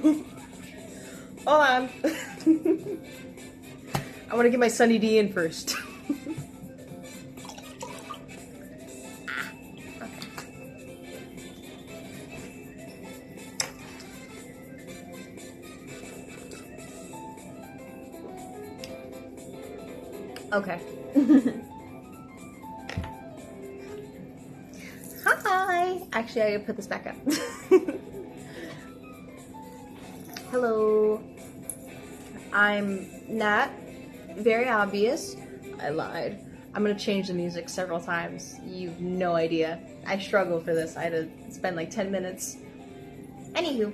Hold on. I want to get my Sunny D in first. Okay. Hi! Actually, I gotta put this back up. Hello. I'm Nat. Very obvious. I lied. I'm gonna change the music several times. You've no idea. I struggled for this. I had to spend like 10 minutes. Anywho,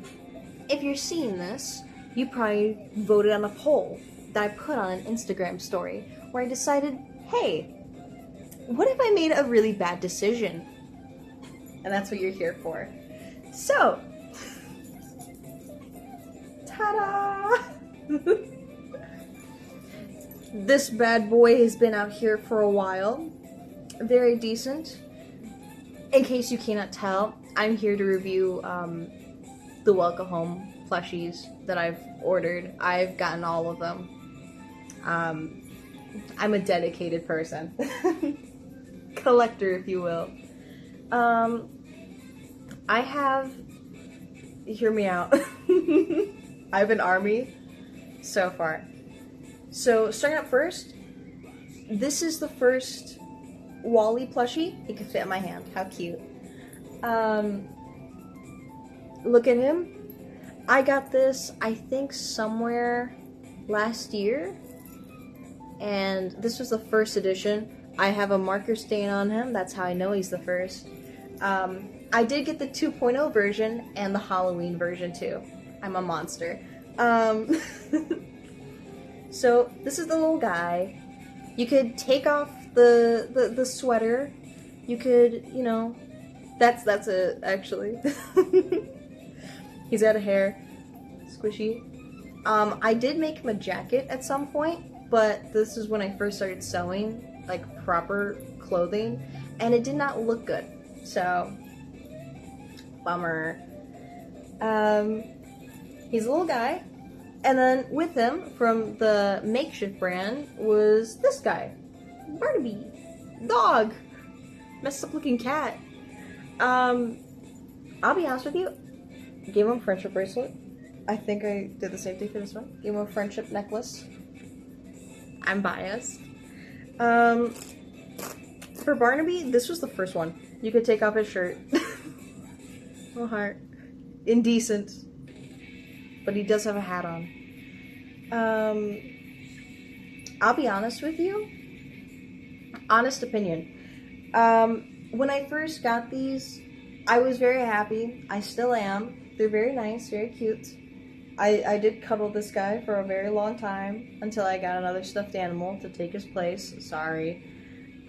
if you're seeing this, you probably voted on a poll that I put on an Instagram story where I decided, hey, what if I made a really bad decision? And that's what you're here for. So, ta-da! This bad boy has been out here for a while. Very decent. In case you cannot tell, I'm here to review the Welcome Home plushies that I've ordered. I've gotten all of them. I'm a dedicated person. Collector, if you will. I have... Hear me out. I have an army so far. So, starting up first, this is the first Wally plushie. It can fit in my hand. How cute. Look at him. I got this, I think, somewhere last year. And this was the first edition. I have a marker stain on him. That's how I know he's the first. I did get the 2.0 version and the Halloween version too. I'm a monster. So this is the little guy. You could take off the sweater. You could, you know, that's it actually. He's got a hair, squishy. I did make him a jacket at some point, but this is when I first started sewing like proper clothing, and it did not look good. So, bummer. He's a little guy. And then with him, from the Makeship brand, was this guy. Barnaby. Dog. Messed up looking cat. I'll be honest with you. Gave him a friendship bracelet. I think I did the same thing for this one. Gave him a friendship necklace. I'm biased. For Barnaby, this was the first one. You could take off his shirt. Oh, heart. Indecent. But he does have a hat on. I'll be honest with you. Honest opinion. When I first got these, I was very happy. I still am. They're very nice, very cute. I did cuddle this guy for a very long time until I got another stuffed animal to take his place. Sorry.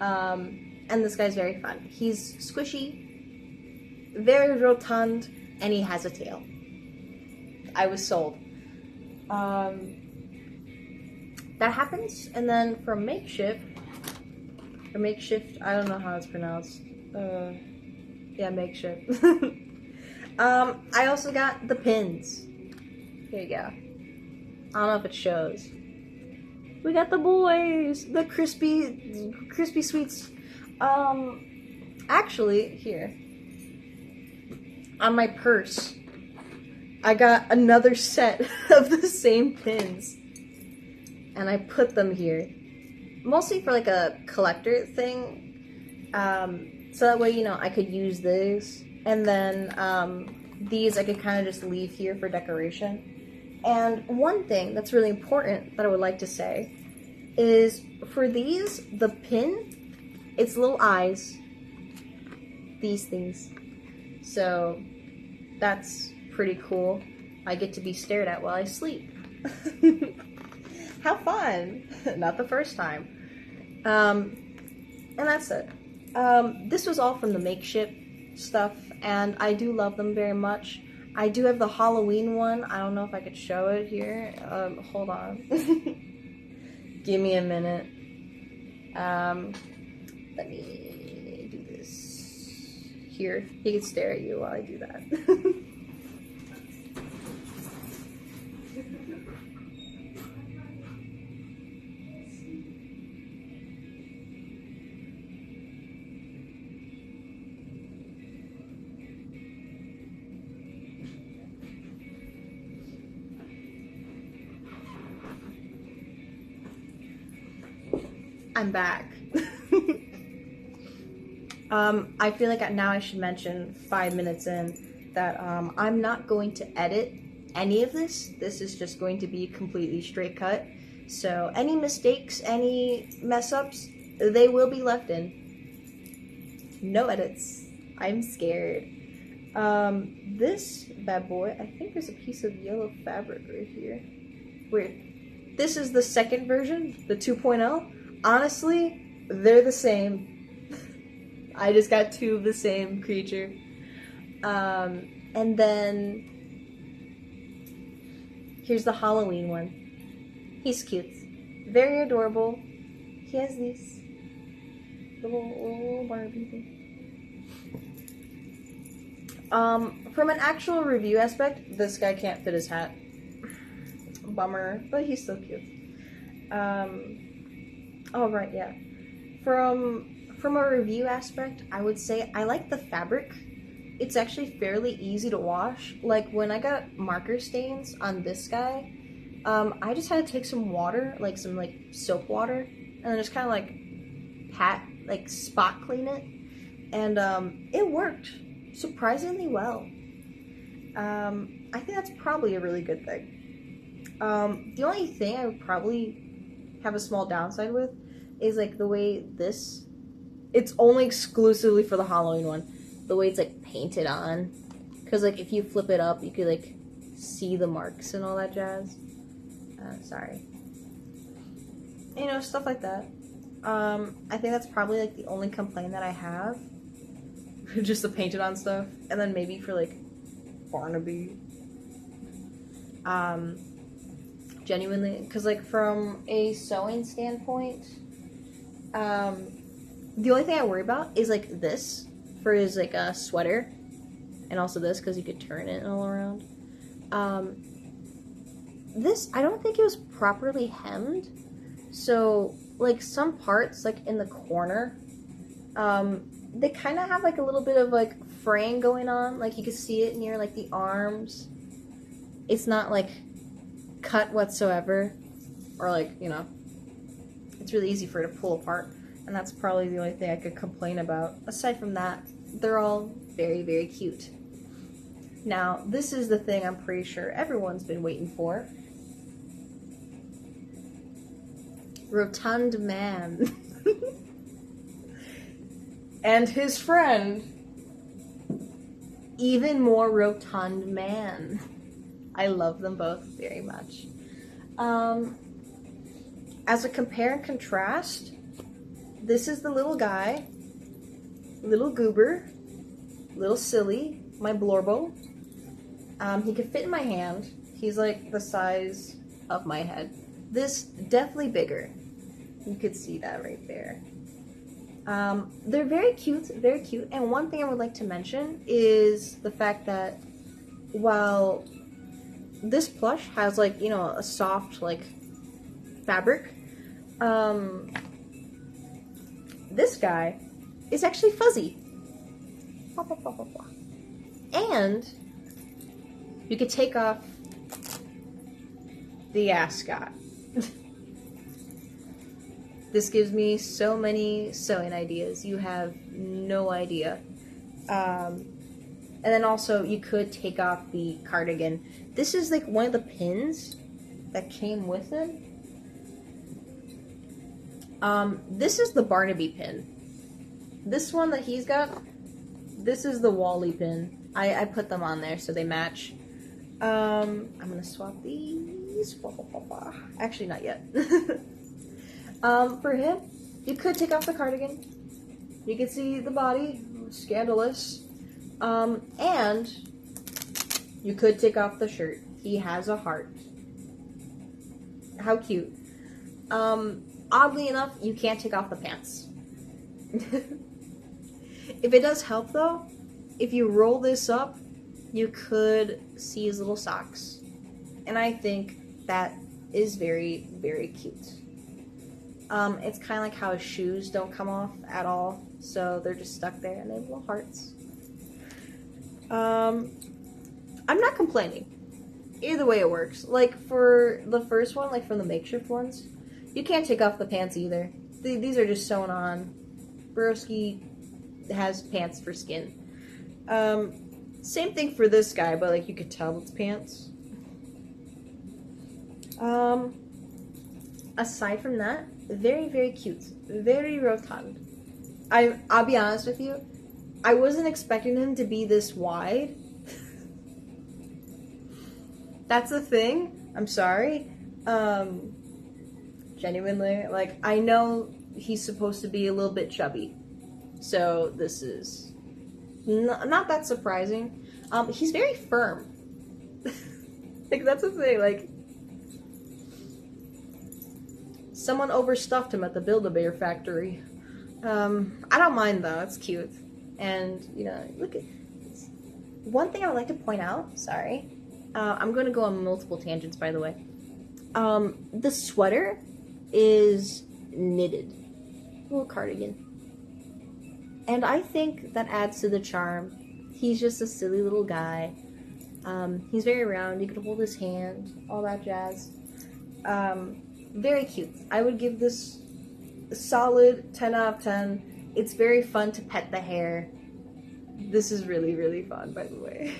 And this guy's very fun. He's squishy, very rotund, and he has a tail. I was sold. That happens, and then from Makeship, or Makeshift, I don't know how it's pronounced. Yeah, Makeship. I also got the pins. Here you go. I don't know if it shows. We got the boys, the crispy sweets. Actually, here. On my purse, I got another set of the same pins. And I put them here. Mostly for like a collector thing. So that way, you know, I could use these. And then these I could kind of just leave here for decoration. And one thing that's really important that I would like to say is for these, the pin, it's little eyes. These things. So that's pretty cool. I get to be stared at while I sleep. How fun! Not the first time. And that's it. This was all from the Makeship stuff, and I do love them very much. I do have the Halloween one. I don't know if I could show it here. Hold on. Give me a minute. Let me do this. Here, he can stare at you while I do that. I'm back. I feel like now I should mention 5 minutes in that I'm not going to edit any of this. This is just going to be completely straight cut. So any mistakes, any mess ups, they will be left in. No edits. I'm scared. This bad boy, I think there's a piece of yellow fabric right here. Weird. This is the second version, the 2.0. Honestly, they're the same. I just got 2 of the same creature. And then here's the Halloween one. He's cute. Very adorable. He has these little Barnaby thing. From an actual review aspect, this guy can't fit his hat. Bummer, but he's still cute. Oh right, yeah. From a review aspect, I would say I like the fabric. It's actually fairly easy to wash. Like when I got marker stains on this guy, I just had to take some water, like some soap water, and then just kind of like spot clean it, and it worked surprisingly well. I think that's probably a really good thing. The only thing I would probably have a small downside with is like the way this, it's only exclusively for the Halloween one, the way it's like painted on, because like if you flip it up you could like see the marks and all that jazz. Sorry, you know, stuff like that. I think that's probably like the only complaint that I have. Just the painted on stuff, and then maybe for like Barnaby. Genuinely, because like from a sewing standpoint, the only thing I worry about is like this for his like a sweater, and also this because you could turn it all around. This, I don't think it was properly hemmed, so like some parts like in the corner, they kind of have like a little bit of like fraying going on, like you can see it near like the arms. It's not like cut whatsoever, or like, you know, it's really easy for it to pull apart, and that's probably the only thing I could complain about. Aside from that, they're all very, very cute. Now, this is the thing I'm pretty sure everyone's been waiting for. Rotund Man. And his friend, even more rotund man. I love them both very much. As a compare and contrast, this is the little guy, little goober, little silly, my Blorbo. He could fit in my hand. He's like the size of my head. This, definitely bigger. You could see that right there. They're very cute, very cute. And one thing I would like to mention is the fact that while this plush has like, you know, a soft like fabric, this guy is actually fuzzy. And you could take off the ascot. This gives me so many sewing ideas. You have no idea. And then also you could take off the cardigan. This is like one of the pins that came with it. This is the Barnaby pin. This one that he's got, this is the Wally pin. I put them on there so they match. I'm gonna swap these. Actually, not yet. For him, you could take off the cardigan. You can see the body, scandalous. And you could take off the shirt. He has a heart. How cute. Oddly enough, you can't take off the pants. If it does help though, if you roll this up, you could see his little socks. And I think that is very, very cute. It's kind of like how his shoes don't come off at all, so they're just stuck there and they have little hearts. I'm not complaining. Either way it works. Like for the first one, like from the makeshift ones, you can't take off the pants either. these are just sewn on. Broski has pants for skin. Same thing for this guy, but like you could tell it's pants. Aside from that, very, very cute. Very rotund. I'll be honest with you, I wasn't expecting him to be this wide. That's the thing. I'm sorry. Genuinely, like, I know he's supposed to be a little bit chubby. So this is not that surprising. He's very firm. Like, that's the thing, like, someone overstuffed him at the Build-A-Bear factory. I don't mind though, it's cute. And, you know, look at this. One thing I would like to point out, sorry. I'm going to go on multiple tangents, by the way. The sweater is knitted. A little cardigan. And I think that adds to the charm. He's just a silly little guy. He's very round. You could hold his hand. All that jazz. Very cute. I would give this a solid 10 out of 10. It's very fun to pet the hair. This is really, really fun, by the way.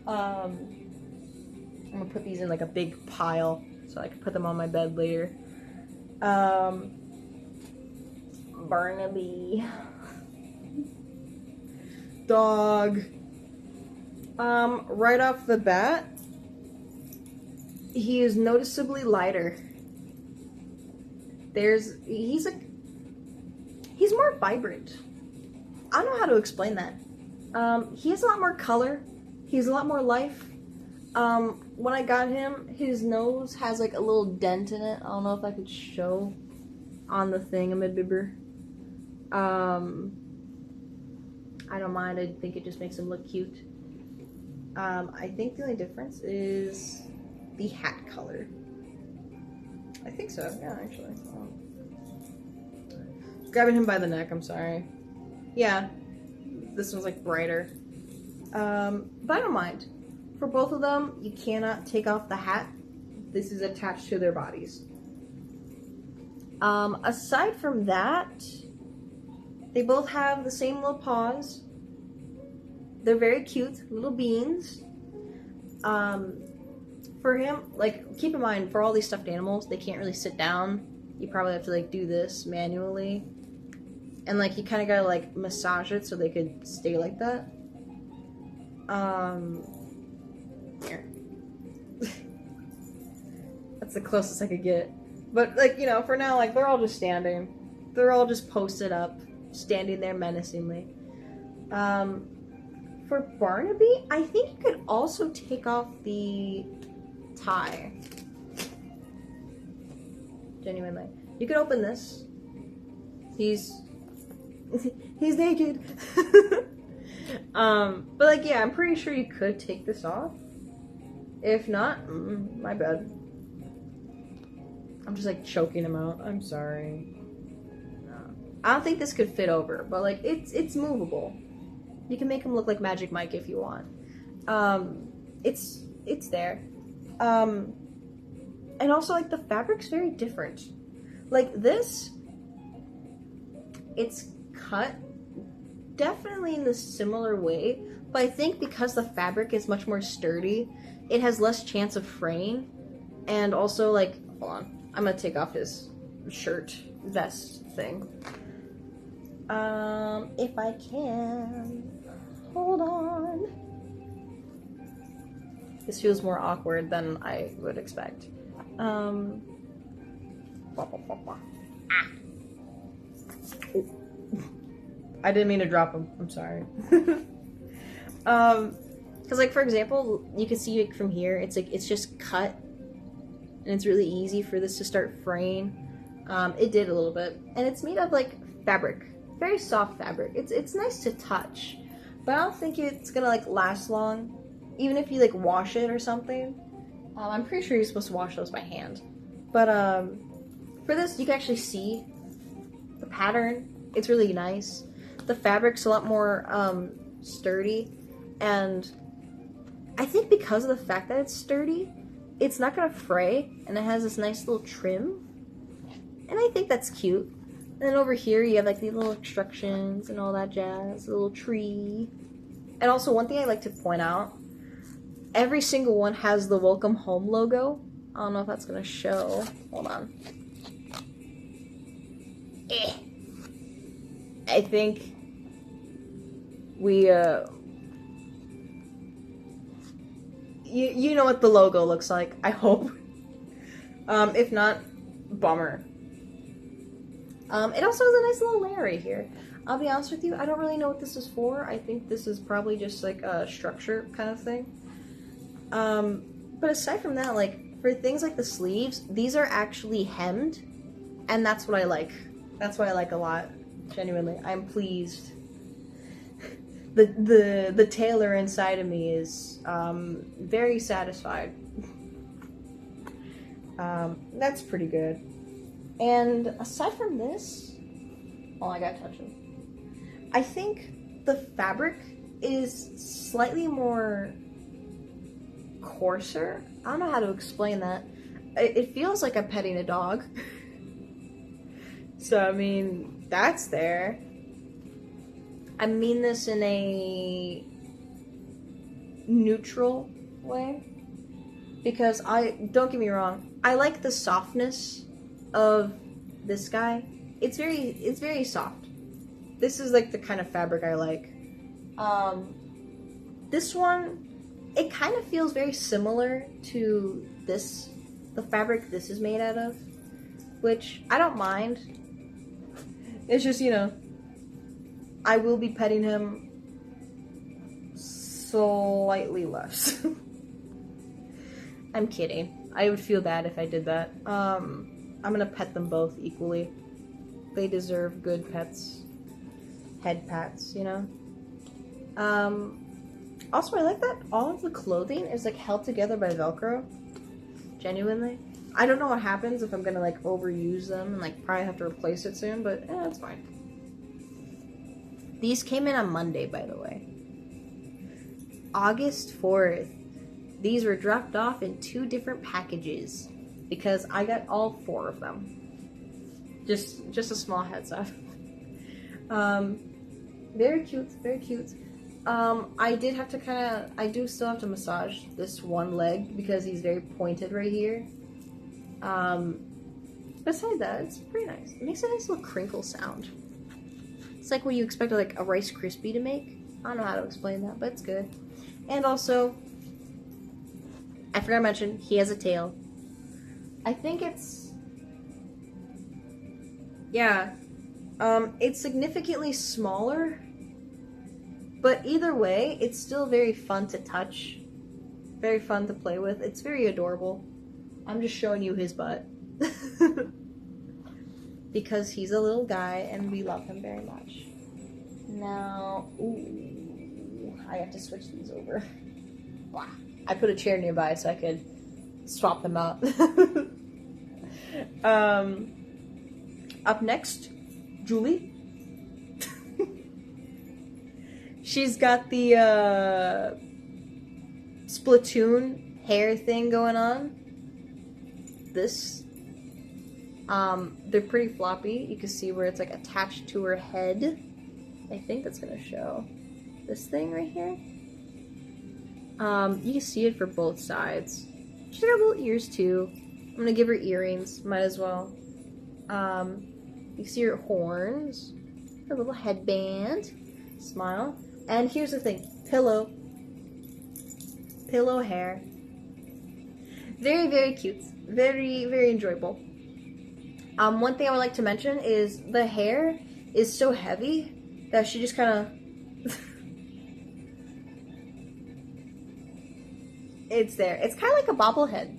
I'm gonna put these in like a big pile so I can put them on my bed later. Barnaby. Dog. Right off the bat, he is noticeably lighter. He's more vibrant. I don't know how to explain that. He has a lot more color. He has a lot more life. When I got him, his nose has like a little dent in it. I don't know if I could show on the thingamabibber. I don't mind. I think it just makes him look cute. I think the only difference is the hat color. I think so, yeah, actually. Grabbing him by the neck, I'm sorry. Yeah, this one's like brighter. But I don't mind. For both of them, you cannot take off the hat. This is attached to their bodies. Aside from that, they both have the same little paws. They're very cute, little beans. For him, like, keep in mind, for all these stuffed animals, they can't really sit down. You probably have to, like, do this manually. And, like, you kind of gotta, like, massage it so they could stay like that. Here. That's the closest I could get. But, like, you know, for now, like, they're all just standing. They're all just posted up, standing there menacingly. For Barnaby, I think you could also take off the tie. Genuinely. You could open this. He's naked. But like, yeah, I'm pretty sure you could take this off. If not, my bad. I'm just like choking him out. I'm sorry. I don't think this could fit over, but like it's movable. You can make him look like Magic Mike if you want. It's there. And also, like, the fabric's very different. Like, this, it's cut definitely in a similar way, but I think because the fabric is much more sturdy, it has less chance of fraying. And also, like, hold on, I'm gonna take off his shirt vest thing. If I can. Hold on. This feels more awkward than I would expect. Ah. I didn't mean to drop him. I'm sorry. Because like, for example, you can see it from here. It's like, it's just cut. And it's really easy for this to start fraying. It did a little bit. And it's made of like fabric. Very soft fabric. It's nice to touch. But I don't think it's gonna like last long. Even if you like wash it or something. I'm pretty sure you're supposed to wash those by hand. But for this, you can actually see the pattern. It's really nice. The fabric's a lot more sturdy. And I think because of the fact that it's sturdy, it's not gonna fray. And it has this nice little trim. And I think that's cute. And then over here you have like these little instructions and all that jazz, a little tree. And also one thing I like to point out, every single one has the Welcome Home logo. I don't know if that's gonna show. Hold on. I think we, you know what the logo looks like, I hope. If not, bummer. It also has a nice little layer right here. I'll be honest with you, I don't really know what this is for. I think this is probably just like a structure kind of thing. But aside from that, like, for things like the sleeves, these are actually hemmed, and that's what I like. That's what I like a lot, genuinely. I'm pleased. The tailor inside of me is very satisfied. That's pretty good. And aside from this, oh, I gotta touch them. I think the fabric is slightly more coarser. I don't know how to explain that. It feels like I'm petting a dog. So, I mean, that's there. I mean this in a neutral way. Because don't get me wrong, I like the softness of this guy. It's very soft. This is like the kind of fabric I like. This one, it kind of feels very similar to this, the fabric this is made out of, which I don't mind. It's just, you know, I will be petting him slightly less. I'm kidding. I would feel bad if I did that. I'm gonna pet them both equally. They deserve good pets. Head pats, you know? Also, I like that all of the clothing is like held together by Velcro. Genuinely. I don't know what happens if I'm gonna like overuse them and like probably have to replace it soon, but it's fine. These came in on Monday, by the way. August 4th. These were dropped off in 2 different packages because I got all 4 of them. Just a small heads up. Very cute, very cute. I did have to I do still have to massage this one leg because he's very pointed right here. Besides that, it's pretty nice. It makes a nice little crinkle sound. It's like what you expect like a Rice Krispie to make. I don't know how to explain that, but it's good. And also, I forgot to mention, he has a tail. I think it's... yeah. It's significantly smaller, but either way, it's still very fun to touch. Very fun to play with. It's very adorable. I'm just showing you his butt. Because he's a little guy and we love him very much. Now, ooh, I have to switch these over. Wow. I put a chair nearby so I could swap them out. Up next, Julie. She's got the Splatoon hair thing going on. They're pretty floppy. You can see where it's like attached to her head. I think that's gonna show. This thing right here. You can see it for both sides. She's got little ears too. I'm gonna give her earrings, might as well. You can see her horns, her little headband, smile. And here's the thing, pillow hair. Very, very cute. Very, very enjoyable. One thing I would like to mention is the hair is so heavy that she just kind of... it's there. It's kind of like a bobblehead.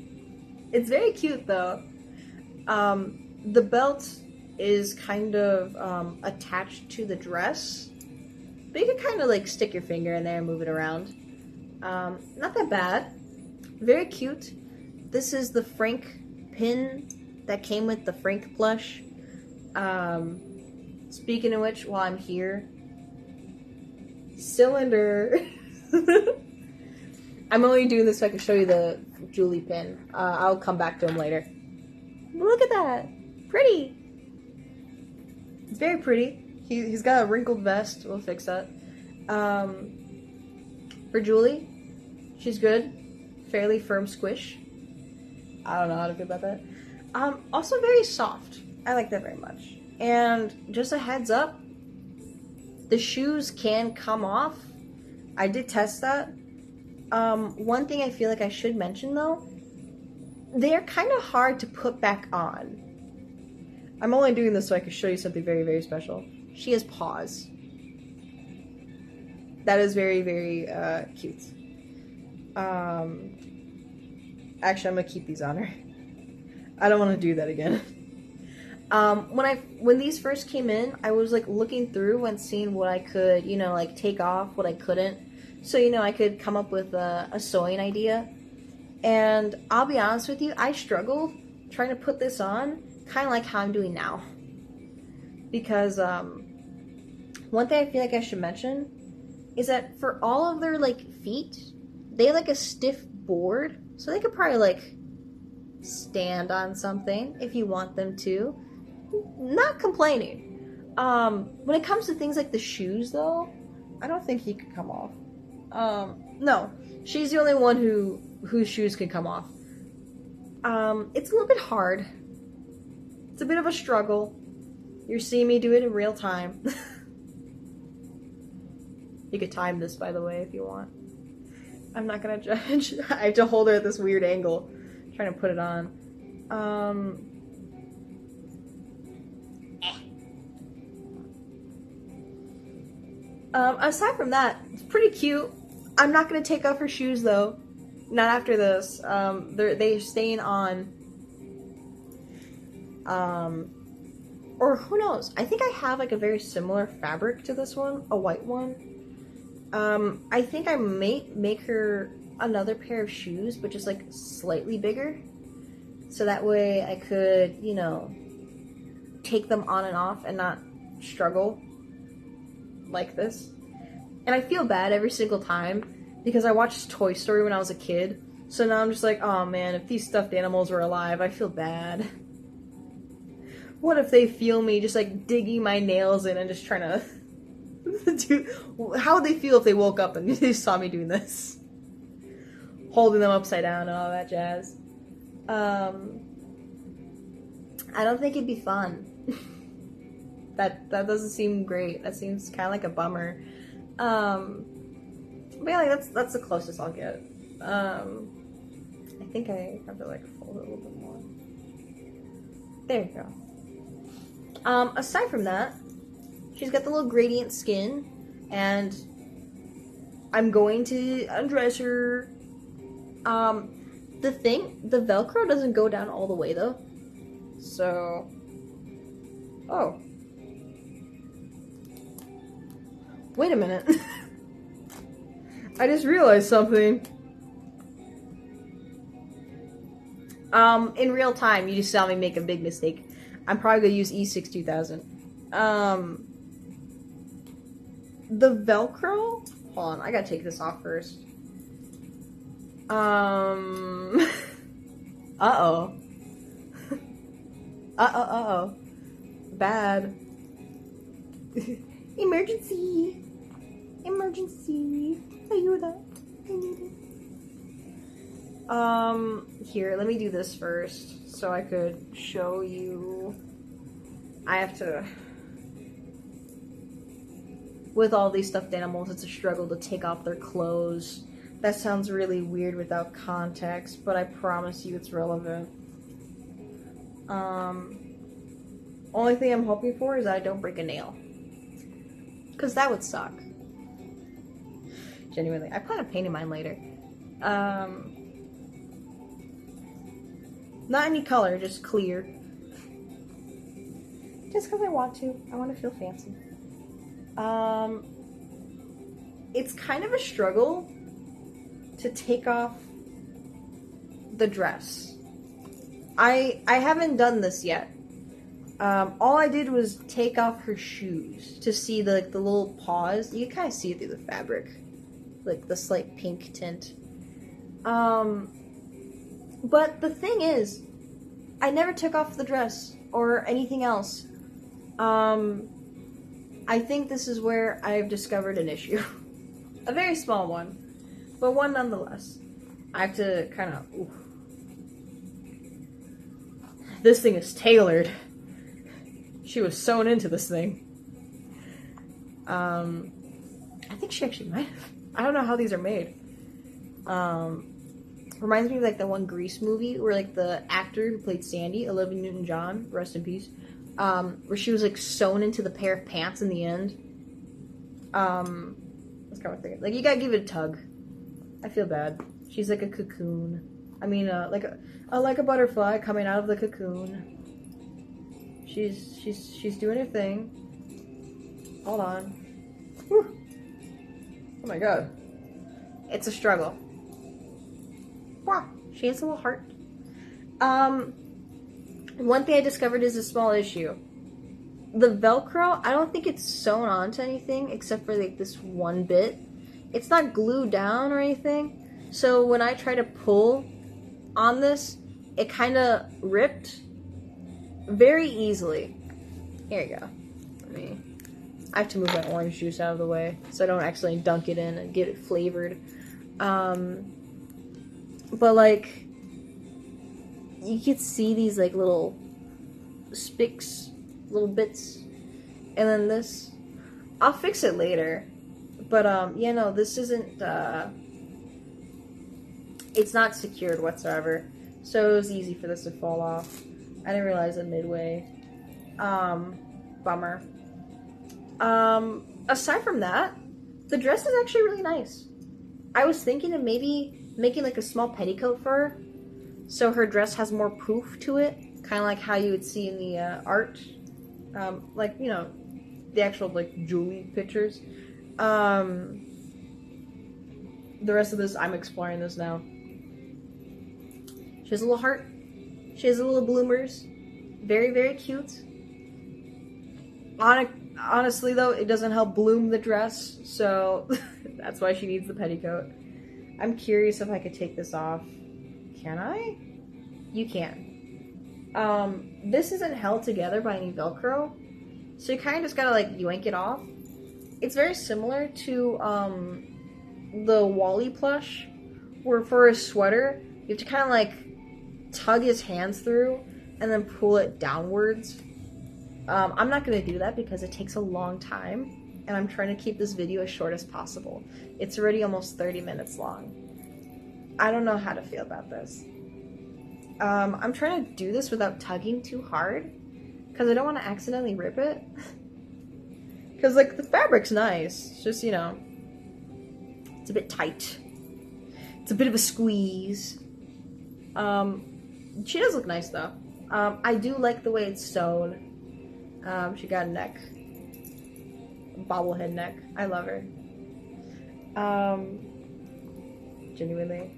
It's very cute though. The belt is kind of attached to the dress. But you can kind of like stick your finger in there and move it around. Not that bad. Very cute. This is the Frank pin that came with the Frank plush. Speaking of which, while I'm here, cylinder. I'm only doing this so I can show you the Julie pin. I'll come back to him later. Look at that. Pretty. It's very pretty. He's got a wrinkled vest. We'll fix that. For Julie, she's good. Fairly firm squish. I don't know how to feel about that. Also very soft. I like that very much. And just a heads up, the shoes can come off. I did test that. One thing I feel like I should mention though, they're kind of hard to put back on. I'm only doing this so I can show you something very, very special. She has paws. That is very, very cute. Actually, I'm gonna keep these on her. I don't want to do that again. When these first came in, I was like looking through and seeing what I could, you know, like take off, what I couldn't. So, you know, I could come up with a sewing idea. And I'll be honest with you, I struggled trying to put this on, kind of like how I'm doing now. Because one thing I feel like I should mention is that for all of their like feet, they have like a stiff board, so they could probably like stand on something if you want them to. Not complaining. When it comes to things like the shoes though, I don't think he could come off. No, she's the only one whose shoes can come off. It's a little bit hard. It's a bit of a struggle. You're seeing me do it in real time. You could time this, by the way, if you want. I'm not gonna judge. I have to hold her at this weird angle, trying to put it on. Aside from that, it's pretty cute. I'm not gonna take off her shoes though. Not after this. They're staying on. Or who knows? I think I have like a very similar fabric to this one, a white one. I think I may make her another pair of shoes, but just like slightly bigger. So that way I could, you know, take them on and off and not struggle like this. And I feel bad every single time because I watched Toy Story when I was a kid. So now I'm just like, oh man, if these stuffed animals were alive, I feel bad. What if they feel me just like digging my nails in and just trying to do... How would they feel if they woke up and they saw me doing this? Holding them upside down and all that jazz. I don't think it'd be fun. That doesn't seem great. That seems kind of like a bummer. But yeah, like, that's the closest I'll get. I think I have to like fold it a little bit more. There you go. Aside from that, she's got the little gradient skin, and I'm going to undress her. The Velcro doesn't go down all the way though. So, oh. Wait a minute. I just realized something. In real time, you just saw me make a big mistake. I'm probably gonna use E6 2000. The Velcro. Hold on, I gotta take this off first. Uh-oh. Uh-oh. Bad. Emergency. Emergency. I hear that. I need it. Here, let me do this first so I could show you. I have to... With all these stuffed animals, it's a struggle to take off their clothes. That sounds really weird without context, but I promise you it's relevant. Only thing I'm hoping for is that I don't break a nail. Because that would suck. Genuinely. I plan on painting mine later. Not any color, just clear. Just because I want to. I want to feel fancy. It's kind of a struggle to take off the dress. I haven't done this yet. All I did was take off her shoes to see the little paws. You can kind of see it through the fabric, like the slight pink tint. But the thing is, I never took off the dress or anything else I think this is where I've discovered an issue. A very small one, but one nonetheless. I have to kind of... This thing is tailored. She was sewn into this thing. I think she actually might have. I don't know how these are made. Reminds me of like the one Grease movie where like the actor who played Sandy, Olivia Newton-John, rest in peace, where she was like sewn into the pair of pants in the end. That's kind of thinking. Like, you gotta give it a tug. I feel bad. She's like a cocoon. I mean, like a butterfly coming out of the cocoon. She's doing her thing. Hold on. Whew. Oh my god. It's a struggle. Wow. She has a little heart. One thing I discovered is a small issue. The Velcro, I don't think it's sewn onto anything except for like this one bit. It's not glued down or anything. So when I try to pull on this, it kind of ripped very easily. Here you go. I have to move my orange juice out of the way so I don't accidentally dunk it in and get it flavored. But like, you could see these like little spicks, little bits, and then this. I'll fix it later. But yeah, no, this isn't. It's not secured whatsoever, so it was easy for this to fall off. I didn't realize it midway. Bummer. Aside from that, the dress is actually really nice. I was thinking of maybe making like a small petticoat for her, so her dress has more poof to it, kind of like how you would see in the art, like, you know, the actual like Julie pictures. The rest of this, I'm exploring this now. She has a little heart. She has a little bloomers. Very, very cute. Honestly, though, it doesn't help bloom the dress, so that's why she needs the petticoat. I'm curious if I could take this off. Can I? You can. This isn't held together by any Velcro, so you kind of just gotta, like, yoink it off. It's very similar to, the Wally plush, where for a sweater, you have to kind of, like, tug his hands through and then pull it downwards. I'm not going to do that because it takes a long time, and I'm trying to keep this video as short as possible. It's already almost 30 minutes long. I don't know how to feel about this. I'm trying to do this without tugging too hard, because I don't want to accidentally rip it. Because, like, the fabric's nice. It's just, you know, it's a bit tight. It's a bit of a squeeze. She does look nice, though. I do like the way it's sewed. She got a neck. Bobblehead neck. I love her. Genuinely.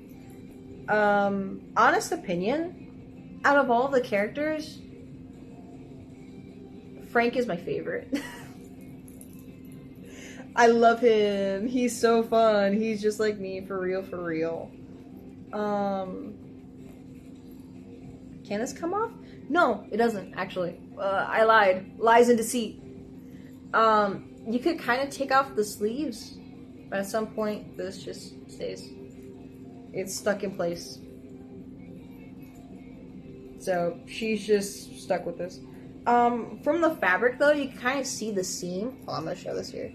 Honest opinion, out of all the characters, Frank is my favorite. I love him. He's so fun. He's just like me, for real, for real. Can this come off? No, it doesn't, actually. I lied. Lies and deceit. You could kind of take off the sleeves, but at some point, this just stays. It's stuck in place. So, she's just stuck with this. From the fabric, though, you can kind of see the seam. Oh, I'm gonna show this here.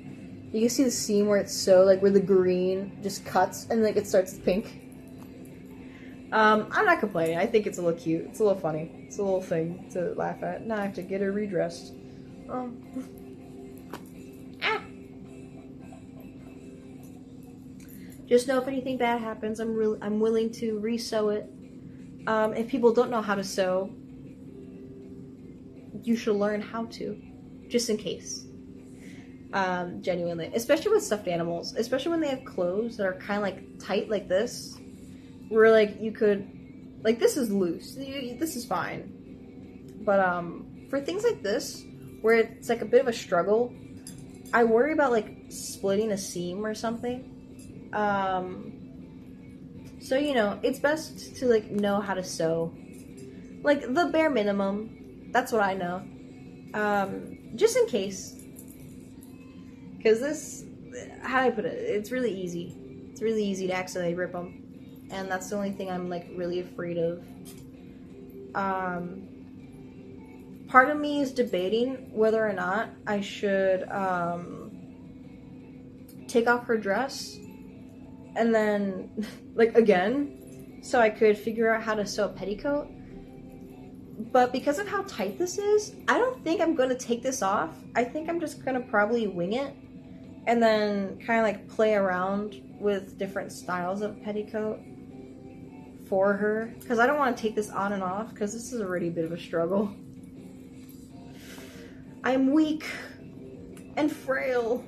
You can see the seam where it's so, like, where the green just cuts and, like, it starts pink. I'm not complaining. I think it's a little cute. It's a little funny. It's a little thing to laugh at. Now I have to get her redressed. Ah! Just know if anything bad happens, I'm willing to re-sew it. If people don't know how to sew, you should learn how to, just in case. Genuinely, especially with stuffed animals, especially when they have clothes that are kind of like tight like this. Where, like, you could, like, this is loose. This is fine. But, for things like this, where it's, like, a bit of a struggle, I worry about, like, splitting a seam or something. So, you know, it's best to, like, know how to sew. Like, the bare minimum. That's what I know. just in case. Because this, how do I put it? It's really easy. It's really easy to accidentally rip them. And that's the only thing I'm, like, really afraid of. Part of me is debating whether or not I should, take off her dress. And then, like, again, so I could figure out how to sew a petticoat. But because of how tight this is, I don't think I'm going to take this off. I think I'm just going to probably wing it. And then kind of like play around with different styles of petticoat for her. Because I don't want to take this on and off, because this is already a bit of a struggle. I'm weak. And frail.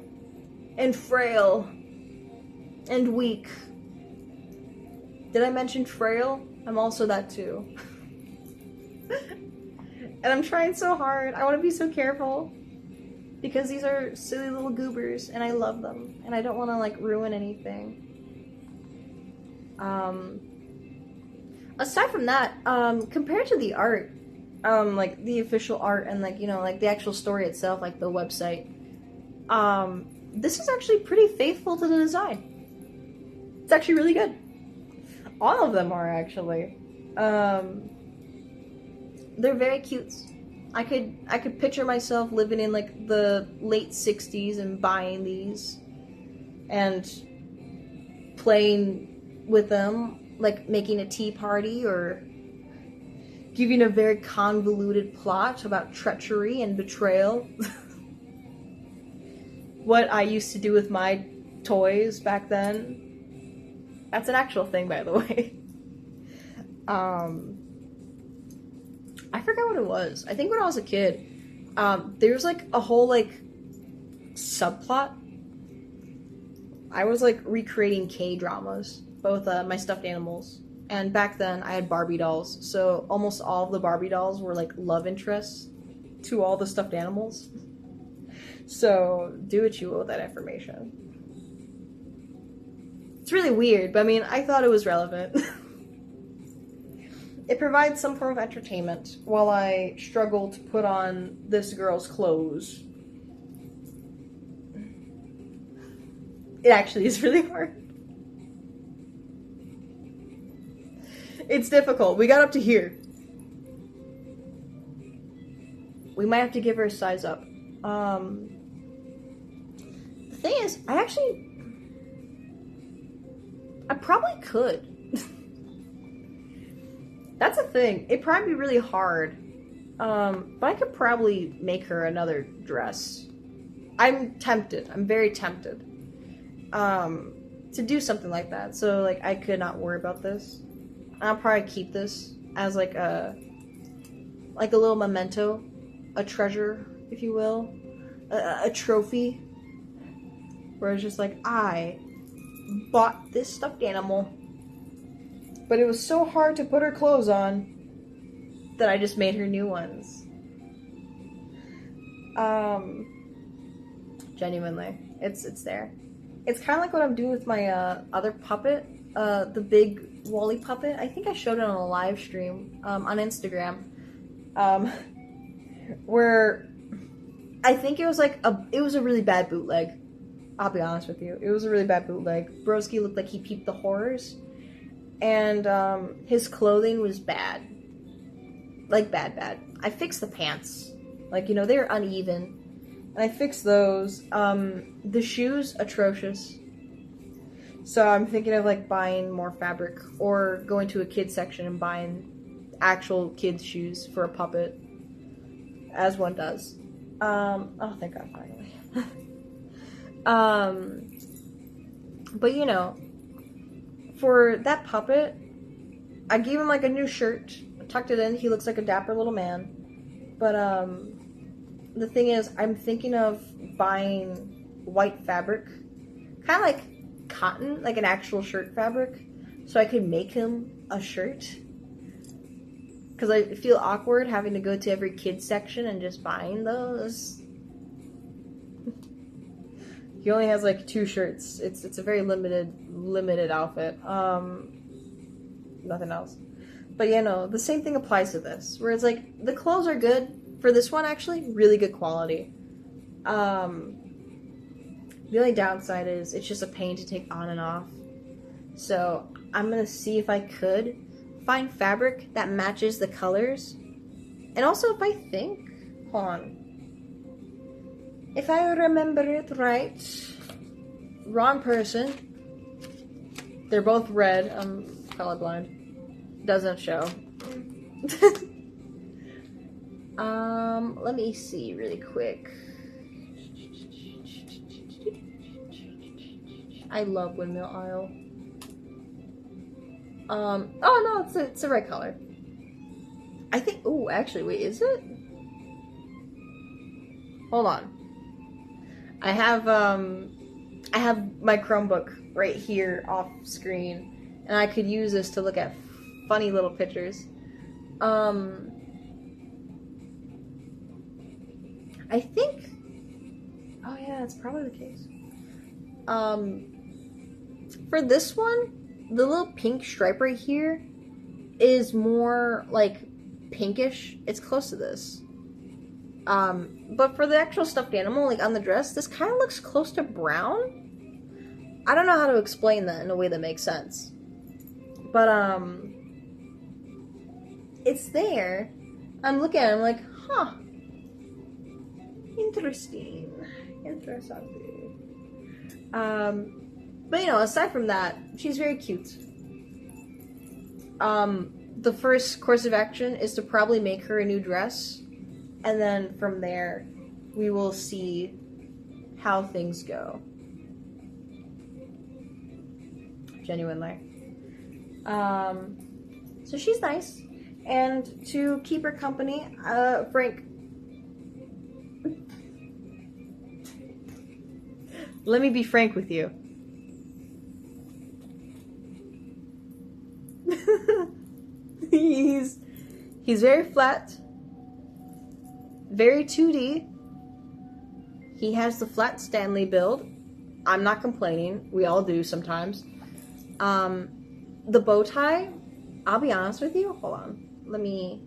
And frail. And weak. Did I mention frail? I'm also that too. And I'm trying so hard. I want to be so careful. Because these are silly little goobers, and I love them. And I don't want to, like, ruin anything. Aside from that, compared to the art, like, the official art and, like, you know, like, the actual story itself, like, the website, this is actually pretty faithful to the design. It's actually really good. All of them are, actually. They're very cute. I could picture myself living in, like, the late 60s and buying these and playing with them, like making a tea party or giving a very convoluted plot about treachery and betrayal. What I used to do with my toys back then. That's an actual thing, by the way. I forgot what it was. I think when I was a kid, there was, like, a whole, like, subplot. I was, like, recreating K-dramas, both my stuffed animals. And back then, I had Barbie dolls, so almost all of the Barbie dolls were, like, love interests to all the stuffed animals. So, do what you will with that information. It's really weird, but I mean, I thought it was relevant. It provides some form of entertainment while I struggle to put on this girl's clothes. It actually is really hard. It's difficult. We got up to here. We might have to give her a size up. The thing is, I probably could. That's a thing. It'd probably be really hard. But I could probably make her another dress. I'm tempted. I'm very tempted. To do something like that. So, like, I could not worry about this. I'll probably keep this as, like a little memento. A treasure, if you will. A trophy. Where it's just like, I bought this stuffed animal. But it was so hard to put her clothes on that I just made her new ones. Genuinely. It's there. It's kind of like what I'm doing with my other puppet. The big Wally puppet. I think I showed it on a live stream on Instagram. Where I think it was like it was a really bad bootleg. I'll be honest with you. It was a really bad bootleg. Broski looked like he peeped the horrors. And his clothing was bad. Like, bad. I fixed the pants. Like, you know, they were uneven. And I fixed those. The shoes, atrocious. So I'm thinking of, like, buying more fabric. Or going to a kids section and buying actual kids' shoes for a puppet. As one does. Oh, thank God, finally. But, you know, for that puppet, I gave him, like, a new shirt. I tucked it in. He looks like a dapper little man. But, the thing is, I'm thinking of buying white fabric. Kind of like cotton, like an actual shirt fabric. So I could make him a shirt. Because I feel awkward having to go to every kids section and just buying those. He only has, like, 2 shirts. It's a very limited outfit. Nothing else. But, you know, the same thing applies to this. Where it's like, the clothes are good. For this one, actually, really good quality. The only downside is it's just a pain to take on and off. So I'm gonna see if I could find fabric that matches the colors. And also if I think, hold on. If I remember it right, wrong person. They're both red. I'm colorblind. Doesn't show. Let me see really quick. I love Windmill Isle. Oh no, it's the right color. I think, oh, actually, wait, is it? Hold on. I have my Chromebook right here off screen, and I could use this to look at funny little pictures. I think, oh yeah, that's probably the case. For this one, the little pink stripe right here is more like pinkish. It's close to this. But for the actual stuffed animal, like on the dress, this kind of looks close to brown. I don't know how to explain that in a way that makes sense. But, it's there. I'm looking at it, I'm like, huh. Interesting. But you know, aside from that, she's very cute. The first course of action is to probably make her a new dress, and then from there, we will see how things go. Genuinely. So she's nice, and to keep her company, Frank. Let me be frank with you. He's very flat, very 2D. He has the flat Stanley build. I'm not complaining. We all do sometimes. The bow tie, I'll be honest with you. Hold on. Let me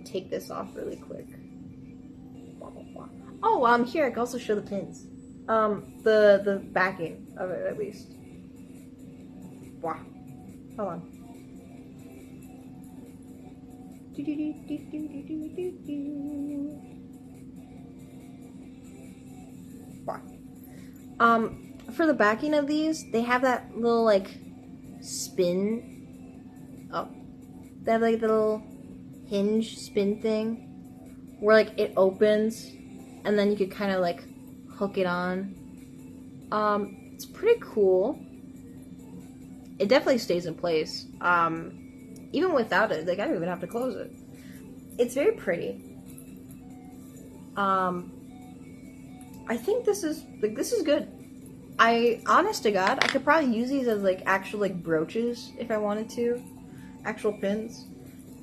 take this off really quick. Oh, here I can also show the pins. The backing of it at least. Wow. Hold on. Wow. For the backing of these, they have that little like spin. Oh, they have like the little hinge spin thing where like it opens, and then you could kind of like hook it on. It's pretty cool. It definitely stays in place. Even without it, like I don't even have to close it. It's very pretty. I think this is good. Honest to God, I could probably use these as like actual like brooches if I wanted to, actual pins.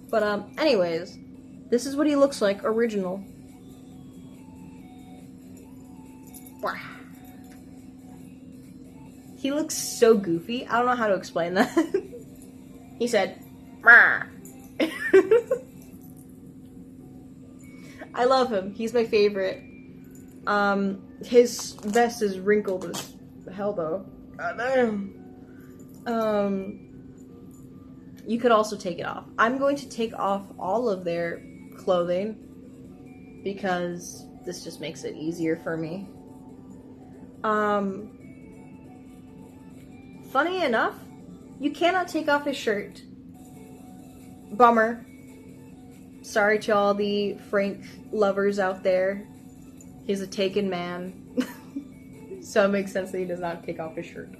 But anyways, this is what he looks like original. Wow. He looks so goofy. I don't know how to explain that. He said, "Mah." I love him. He's my favorite. His vest is wrinkled as hell though. God damn. You could also take it off. I'm going to take off all of their clothing because this just makes it easier for me. Funny enough, you cannot take off his shirt. Bummer. Sorry to all the Frank lovers out there. He's a taken man. So it makes sense that he does not take off his shirt.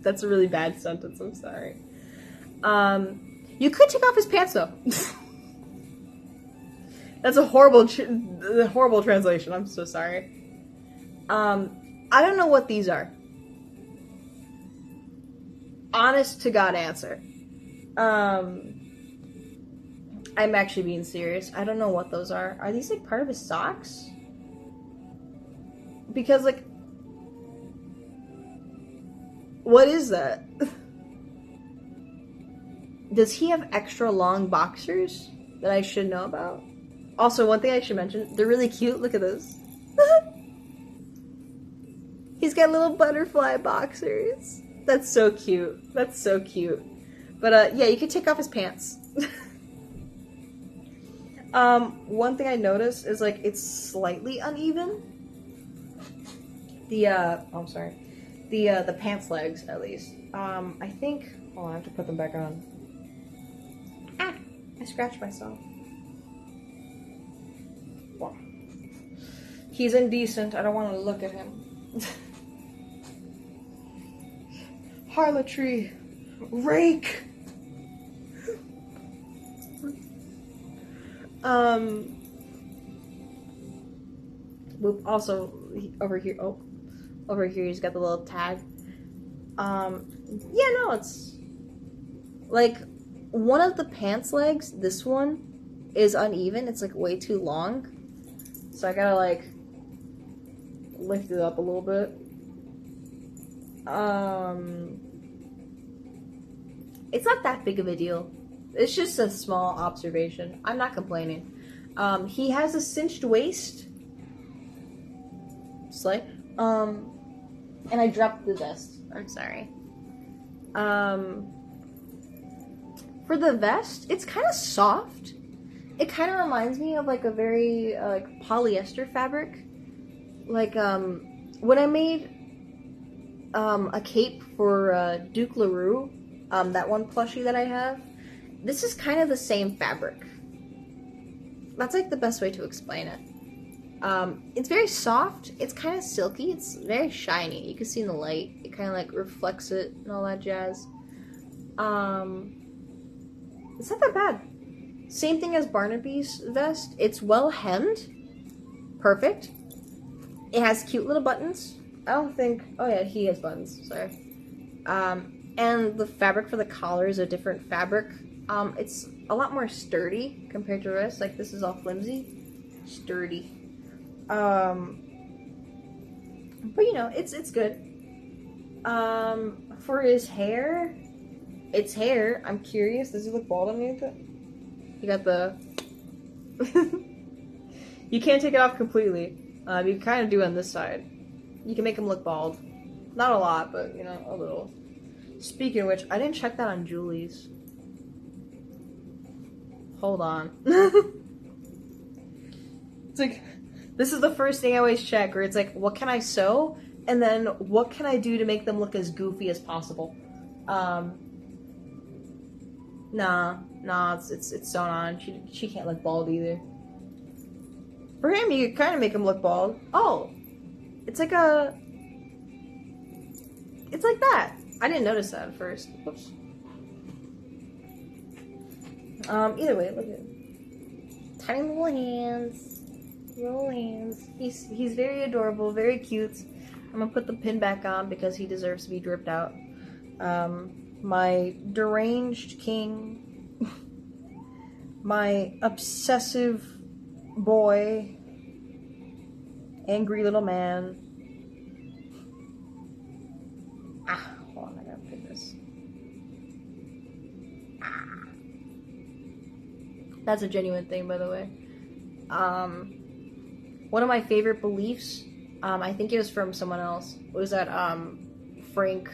That's a really bad sentence, I'm sorry. You could take off his pants though. That's a horrible translation, I'm so sorry. I don't know what these are. Honest to God answer. I'm actually being serious. I don't know what those are. Are these like part of his socks? Because like, what is that? Does he have extra long boxers that I should know about? Also, one thing I should mention, they're really cute. Look at this. He's got little butterfly boxers. That's so cute. That's so cute. But yeah, you can take off his pants. One thing I noticed is like it's slightly uneven. The I'm sorry. The pants legs at least. I think hold on, I have to put them back on. Ah, I scratched myself. Wow. He's indecent. I don't want to look at him. Harlotry. Rake. Also over here. Oh, over here he's got the little tag. Yeah, no, it's like one of the pants legs. This one is uneven. It's like way too long, so I gotta like lift it up a little bit. It's not that big of a deal. It's just a small observation. I'm not complaining. He has a cinched waist. Slay. And I dropped the vest. I'm sorry. For the vest, it's kind of soft. It kind of reminds me of like a very like polyester fabric. Like when I made a cape for Duke LaRue, that one plushie that I have, this is kind of the same fabric. That's like the best way to explain it. It's very soft. It's kind of silky. It's very shiny. You can see in the light. It kind of like reflects it and all that jazz. It's not that bad. Same thing as Barnaby's vest. It's well hemmed. Perfect. It has cute little buttons. I don't think... Oh yeah, he has buttons. Sorry. And the fabric for the collar is a different fabric. It's a lot more sturdy compared to the rest. Like, this is all flimsy. Sturdy. But you know, it's good. For his hair, it's hair. I'm curious. Does he look bald underneath it? You got the... You can't take it off completely. You kind of do on this side. You can make him look bald. Not a lot, but, you know, a little. Speaking of which, I didn't check that on Julie's. Hold on. It's like, this is the first thing I always check, where it's like, what can I sew? And then, what can I do to make them look as goofy as possible? Nah, it's sewn on. She can't look bald either. For him, you could kind of make him look bald. Oh, it's like a... It's like that. I didn't notice that at first. Whoops. Either way, look at it. Tiny little hands. Little hands. He's very adorable, very cute. I'm gonna put the pin back on because he deserves to be dripped out. My deranged king. My obsessive boy. Angry little man. Ah, hold on, I gotta pick this. Ah. That's a genuine thing, by the way. One of my favorite beliefs, I think it was from someone else, was that, Frank,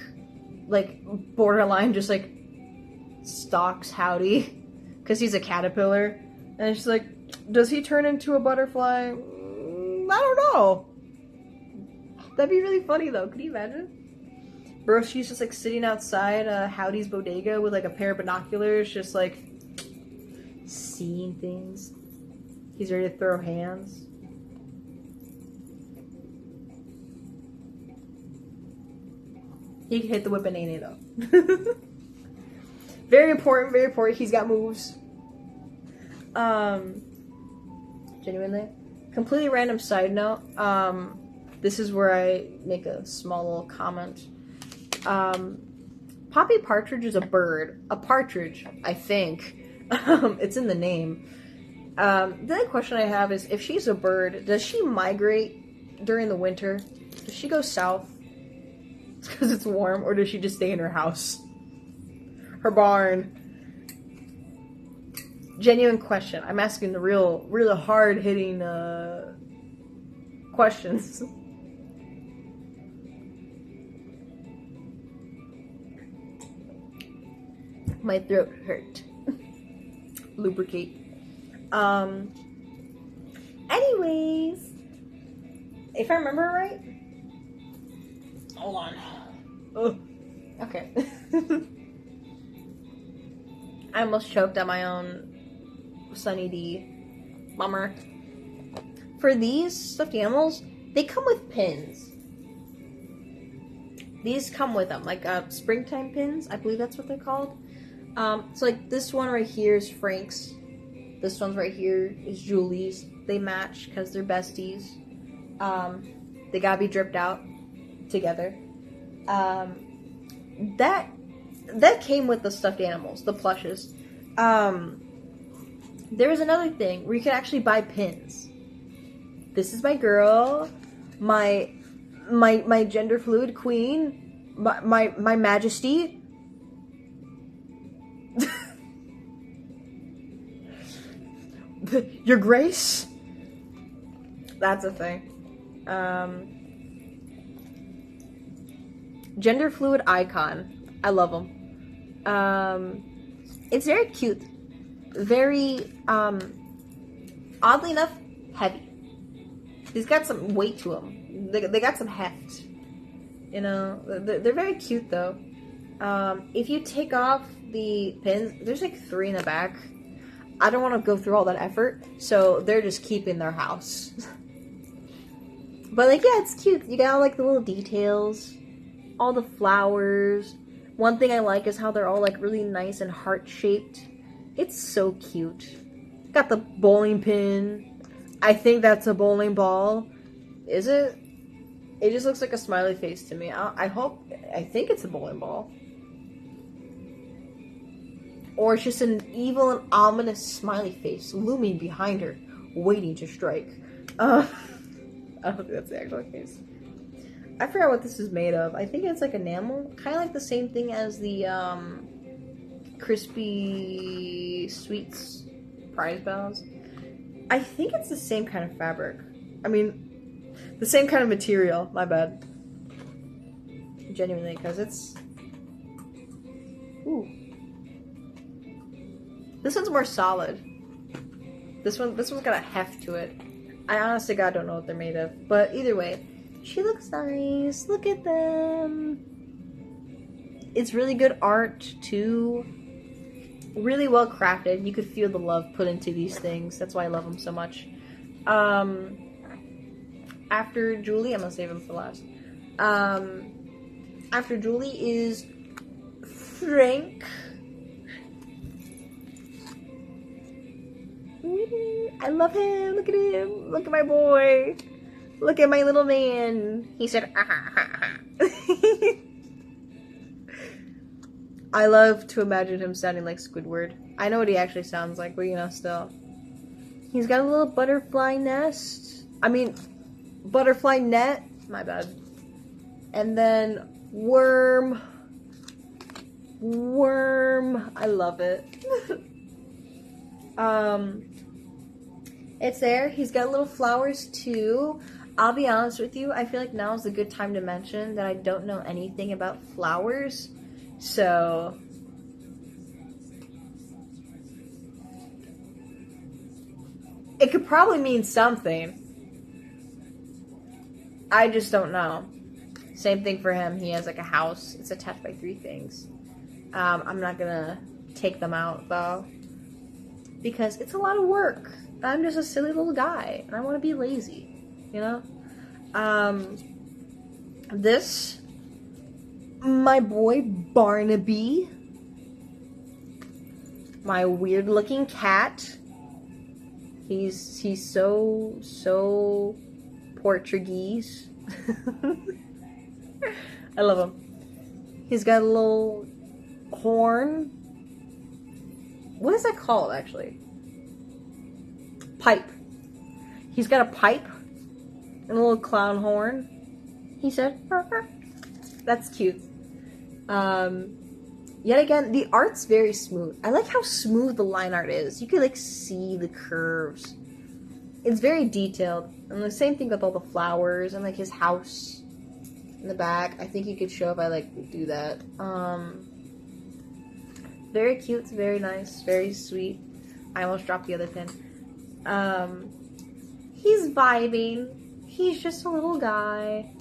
like, borderline just, like, stalks Howdy, because he's a caterpillar, and she's like, does he turn into a butterfly? I don't know. That'd be really funny, though. Could you imagine? Bro, she's just, like, sitting outside Howdy's bodega with, like, a pair of binoculars, just, like, seeing things. He's ready to throw hands. He can hit the whip and nay though. Very important, very important. He's got moves. Genuinely. Completely random side note. This is where I make a small little comment. Poppy Partridge is a bird. A partridge, I think. It's in the name. The only question I have is, if she's a bird, does she migrate during the winter? Does she go south because it's warm, or does she just stay in her house? Her barn. genuine question. I'm asking the real hard-hitting questions. My throat hurt. Lubricate. Anyways, if I remember right, hold on. Oh, okay. I almost choked on my own Sunny D. Bummer. For these stuffed animals, they come with pins. These come with them, like springtime pins. I believe that's what they're called. So like this one right here is Frank's. This one's right here is Julie's. They match because they're besties. They gotta be dripped out together. That came with the stuffed animals, the plushes. There was another thing where you could actually buy pins. This is my girl, my gender fluid queen, my majesty. Your Grace? That's a thing. Gender fluid icon. I love them. It's very cute. Very, oddly enough, heavy. He's got some weight to them. They got some heft. You know, they're very cute though. If you take off the pins, there's like 3 in the back. I don't want to go through all that effort, so they're just keeping their house. But like, yeah, it's cute. You got all like the little details, all the flowers. One thing I like is how they're all like really nice and heart-shaped. It's so cute. Got the bowling pin. I think that's a bowling ball. Is it? It just looks like a smiley face to me. I think it's a bowling ball. Or it's just an evil and ominous smiley face looming behind her, waiting to strike. I don't think that's the actual case. I forgot what this is made of. I think it's like enamel. Kind of like the same thing as the Crispy Sweets prize bells. I think it's the same kind of fabric. I mean, the same kind of material. My bad. Genuinely, because it's... Ooh. This one's more solid. This one's got a heft to it. I honestly God don't know what they're made of. But either way, she looks nice. Look at them. It's really good art too. Really well crafted. You could feel the love put into these things. That's why I love them so much. After Julie, I'm gonna save him for last. After Julie is Frank. I love him. Look at him. Look at my boy. Look at my little man. He said, ah, ha, ha, ha. I love to imagine him sounding like Squidward. I know what he actually sounds like, but you know, still. He's got a little butterfly nest. I mean, butterfly net. My bad. And then worm. Worm. I love it. It's there. He's got little flowers too. I'll be honest with you, I feel like now is a good time to mention that I don't know anything about flowers. So it could probably mean something. I just don't know. Same thing for him. He has like a house. It's attached by 3 things. I'm not gonna take them out though, because it's a lot of work. I'm just a silly little guy, and I want to be lazy, you know? This, my boy Barnaby, my weird-looking cat. He's so Portuguese. I love him. He's got a little horn. What is that called, actually? Pipe. He's got a pipe and a little clown horn. He said, that's cute. Yet again, the art's very smooth. I like how smooth the line art is. You can like see the curves. It's very detailed. And the same thing with all the flowers and like his house in the back. I think you could show if I like do that. Very cute, it's very nice, very sweet. I almost dropped the other pin. He's vibing. He's just a little guy.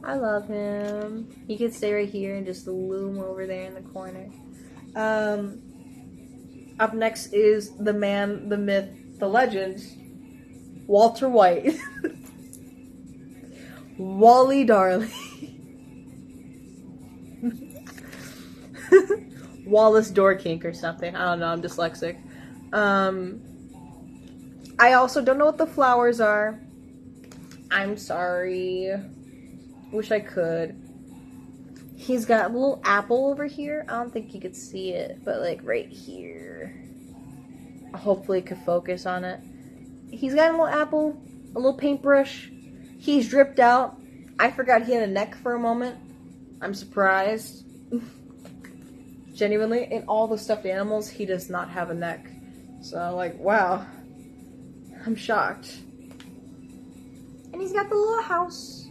I love him. He could stay right here and just loom over there in the corner. Up next is the man, the myth, the legend, Walter White. Wally darling. Wallace door kink or something. I don't know, I'm dyslexic. I also don't know what the flowers are. I'm sorry. Wish I could. He's got a little apple over here. I don't think you could see it, but like right here. Hopefully it could focus on it. He's got a little apple, a little paintbrush. He's dripped out. I forgot he had a neck for a moment. I'm surprised. Genuinely, in all the stuffed animals, he does not have a neck. So, like, wow. I'm shocked. And he's got the little house.